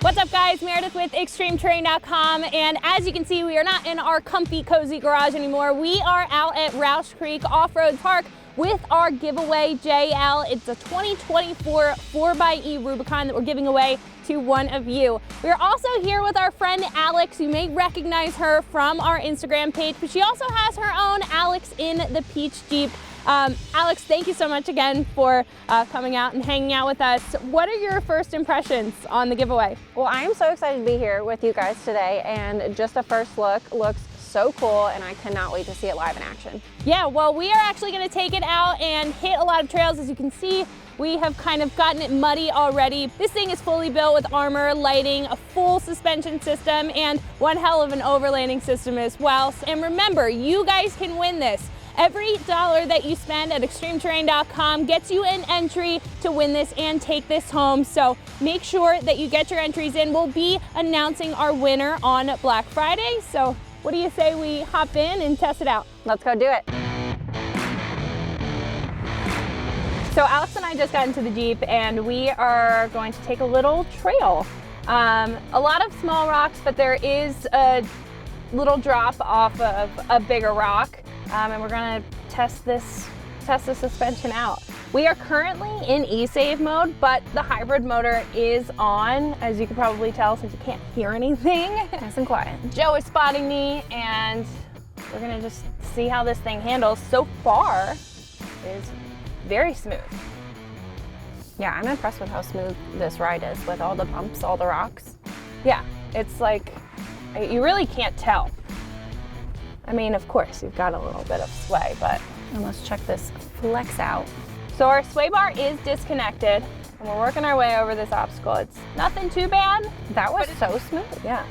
What's up guys, Meredith with ExtremeTerrain.com, and as you can see, we are not in our comfy, cozy garage anymore. We are out at Rausch Creek Off-Road Park with our giveaway JL. It's a 2024 4XE Rubicon that we're giving away to one of you. We're also here with our friend Alex. You may recognize her from our Instagram page, but she also has her own Alex in the Peach Jeep. Alex, thank you so much again for coming out and hanging out with us. What are your first impressions on the giveaway? Well, I am so excited to be here with you guys today, and just a first look looks so cool, and I cannot wait to see it live in action. Yeah, well, we are actually going to take it out and hit a lot of trails. As you can see, we have kind of gotten it muddy already. This thing is fully built with armor, lighting, a full suspension system, and one hell of an overlanding system as well. And remember, you guys can win this. Every dollar that you spend at ExtremeTerrain.com gets you an entry to win this and take this home. So make sure that you get your entries in. We'll be announcing our winner on Black Friday. So what do you say we hop in and test it out? Let's go do it. So Alex and I just got into the Jeep and we are going to take a little trail. A lot of small rocks, but there is a little drop off of a bigger rock. And we're gonna test the suspension out. We are currently in e-save mode, but the hybrid motor is on, as you can probably tell since you can't hear anything. Nice and quiet. Joe is spotting me, and we're gonna just see how this thing handles. So far, it is very smooth. Yeah, I'm impressed with how smooth this ride is with all the bumps, all the rocks. Yeah, it's like, you really can't tell. I mean, of course, you've got a little bit of sway, but... And let's check this flex out. So our sway bar is disconnected, and we're working our way over this obstacle. It's nothing too bad. That was so smooth. Yeah,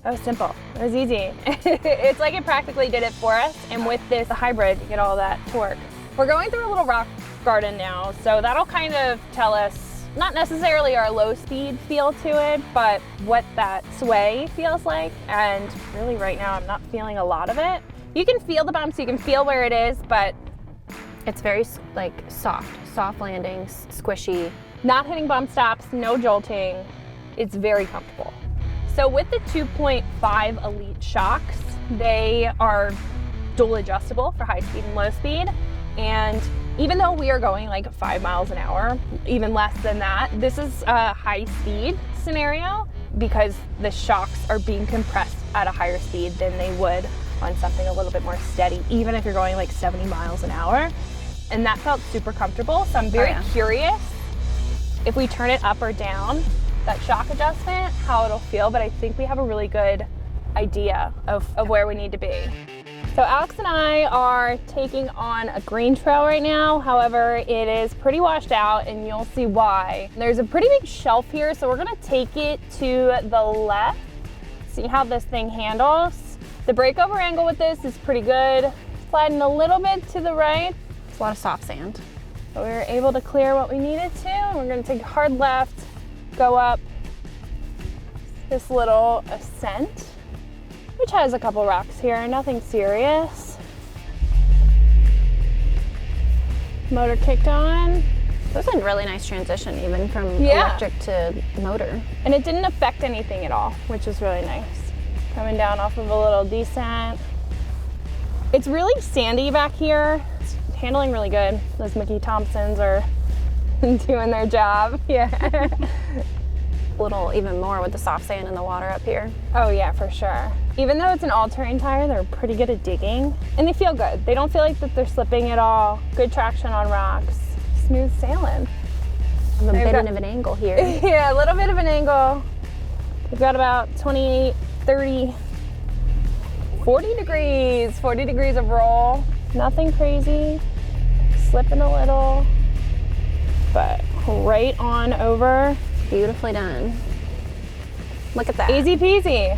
that was simple. It was easy. It's like it practically did it for us, and with this hybrid, you get all that torque. We're going through a little rock garden now, so that'll kind of tell us not necessarily our low speed feel to it, but what that sway feels like. And really right now, I'm not feeling a lot of it. You can feel the bumps, you can feel where it is, but it's very like soft landings, squishy. Not hitting bump stops, no jolting. It's very comfortable. So with the 2.5 Elite shocks, they are dual adjustable for high speed and low speed. And even though we are going like 5 miles an hour, even less than that, this is a high speed scenario because the shocks are being compressed at a higher speed than they would on something a little bit more steady, even if you're going like 70 miles an hour. And that felt super comfortable. So I'm very curious if we turn it up or down, that shock adjustment, how it'll feel. But I think we have a really good idea of where we need to be. So Alex and I are taking on a green trail right now. However, it is pretty washed out and you'll see why. There's a pretty big shelf here, so we're gonna take it to the left, see how this thing handles. The breakover angle with this is pretty good. Sliding a little bit to the right. It's a lot of soft sand. So we were able to clear what we needed to. We're gonna take a hard left, go up this little ascent, which has a couple rocks here, nothing serious. Motor kicked on. This is a really nice transition, even from electric to motor. And it didn't affect anything at all, which is really nice. Coming down off of a little descent. It's really sandy back here. It's handling really good. Those Mickey Thompsons are doing their job. Yeah. Little even more with the soft sand and the water up here. Oh yeah, for sure. Even though it's an all-terrain tire, they're pretty good at digging, and they feel good. They don't feel like that they're slipping at all. Good traction on rocks. Smooth sailing. A bit of an angle here. Yeah, a little bit of an angle. We've got about 28, 30, 40 degrees of roll. Nothing crazy. Slipping a little, but right on over. Beautifully done. Look at that. Easy peasy.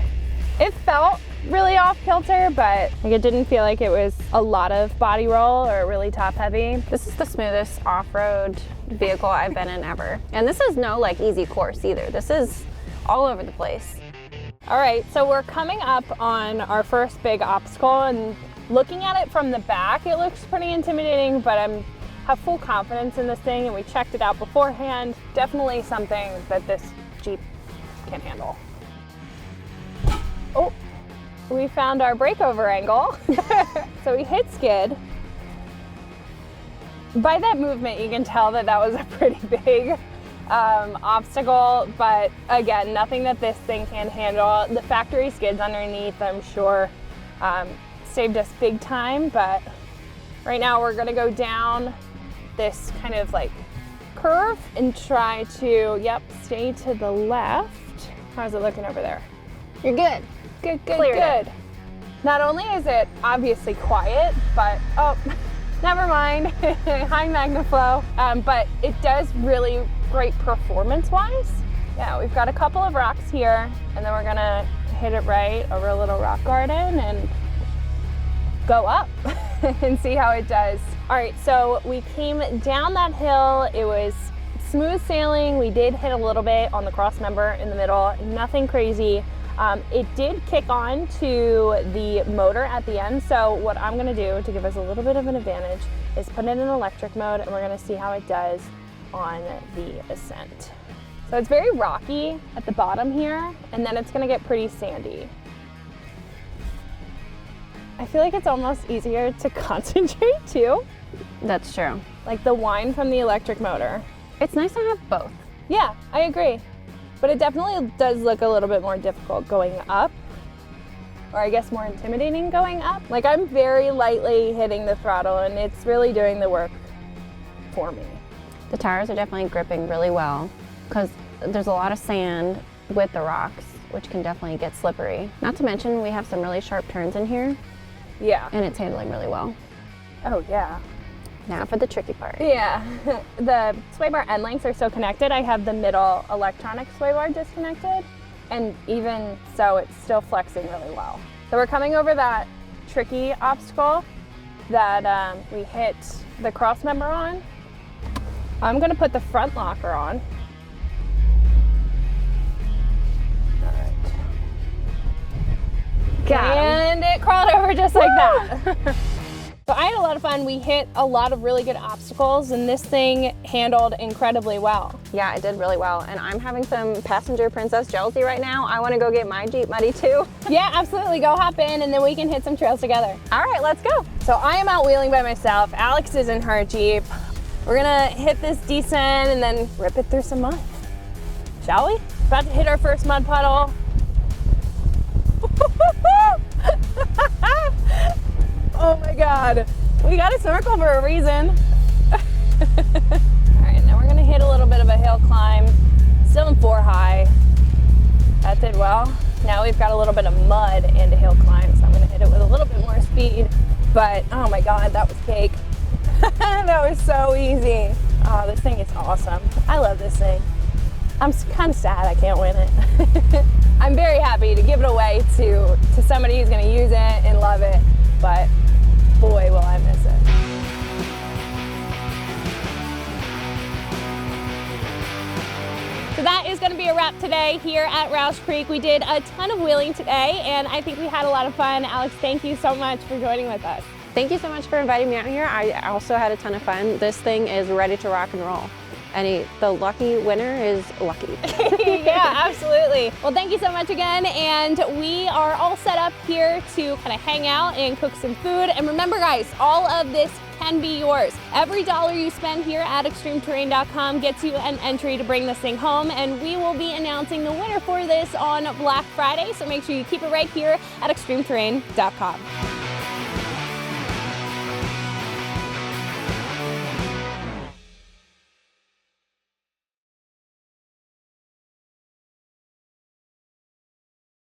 It felt really off kilter, but like it didn't feel like it was a lot of body roll or really top heavy. This is the smoothest off-road vehicle I've been in ever. And this is no like easy course either. This is all over the place. All right, so we're coming up on our first big obstacle, and looking at it from the back, it looks pretty intimidating, but I have full confidence in this thing, and we checked it out beforehand. Definitely something that this Jeep can't handle. Oh, we found our breakover angle. So we hit skid. By that movement, you can tell that that was a pretty big obstacle, but again, nothing that this thing can't handle. The factory skids underneath, I'm sure, saved us big time, but right now we're gonna go down this kind of like curve and try to, stay to the left. How's it looking over there? You're good. Good, good, Cleared good. it. Not only is it obviously quiet, but, oh, never mind, high magnaflow, but it does really great performance-wise. Yeah, we've got a couple of rocks here, and then we're gonna hit it right over a little rock garden and go up and see how it does. All right, so we came down that hill. It was smooth sailing. We did hit a little bit on the cross member in the middle, nothing crazy. It did kick on to the motor at the end, so what I'm gonna do to give us a little bit of an advantage is put it in electric mode, and we're gonna see how it does on the ascent. So it's very rocky at the bottom here, and then it's gonna get pretty sandy. I feel like it's almost easier to concentrate too. That's true. Like the whine from the electric motor. It's nice to have both. Yeah, I agree. But it definitely does look a little bit more difficult going up, or I guess more intimidating going up. Like I'm very lightly hitting the throttle and it's really doing the work for me. The tires are definitely gripping really well because there's a lot of sand with the rocks, which can definitely get slippery. Not to mention we have some really sharp turns in here. Yeah. And it's handling really well. Oh yeah. Now for the tricky part. Yeah, the sway bar end links are so connected. I have the middle electronic sway bar disconnected, and even so, it's still flexing really well. So we're coming over that tricky obstacle that we hit the cross member on. I'm gonna put the front locker on. All right. And it crawled over just like that. So I had a lot of fun. We hit a lot of really good obstacles, and this thing handled incredibly well. Yeah, it did really well. And I'm having some passenger princess jealousy right now. I want to go get my Jeep muddy too. Yeah, absolutely. Go hop in, and then we can hit some trails together. All right, let's go. So I am out wheeling by myself. Alex is in her Jeep. We're gonna hit this descent and then rip it through some mud. Shall we? About to hit our first mud puddle. Oh my God, we got a snorkel for a reason. All right, now we're gonna hit a little bit of a hill climb. Still in 4 high. That did well. Now we've got a little bit of mud and a hill climb, so I'm gonna hit it with a little bit more speed. But oh my God, that was cake. That was so easy. Oh, this thing is awesome. I love this thing. I'm kind of sad I can't win it. I'm very happy to give it away to somebody who's gonna use it and love it, but boy, will I miss it. So that is gonna be a wrap today here at Rausch Creek. We did a ton of wheeling today, and I think we had a lot of fun. Alex, thank you so much for joining with us. Thank you so much for inviting me out here. I also had a ton of fun. This thing is ready to rock and roll. And the lucky winner is lucky. Yeah, absolutely. Well, thank you so much again. And we are all set up here to kind of hang out and cook some food. And remember, guys, all of this can be yours. Every dollar you spend here at ExtremeTerrain.com gets you an entry to bring this thing home. And we will be announcing the winner for this on Black Friday. So make sure you keep it right here at ExtremeTerrain.com.